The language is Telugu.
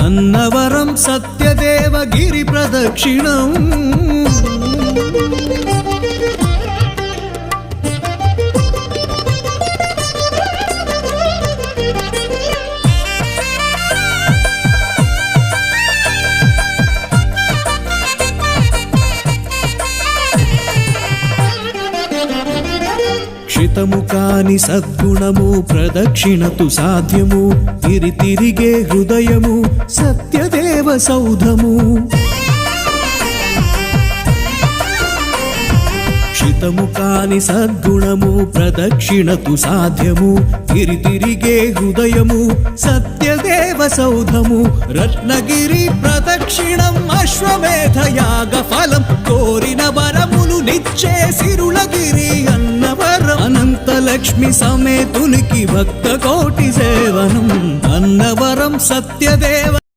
అన్నవరం సత్యదేవగిరి ప్రదక్షిణం క్షితము కాని సద్గుణము ప్రదక్షిణతు సాధ్యము తిరిగే హృదయము సత్యదేవ సౌధము క్షితము కాని సద్గుణము ప్రదక్షిణతు సాధ్యము తిరిగే హృదయము సత్యదేవ సౌధము రత్నగిరి ప్రదక్షిణం అశ్వమేధ యాగ ఫలం కోరిన వరములు నిచ్చే సిరులగిరి అన్నవరం అనంత లక్ష్మి సమేతునికి భక్త కోటి సేవనం అన్నవరం సత్యదేవ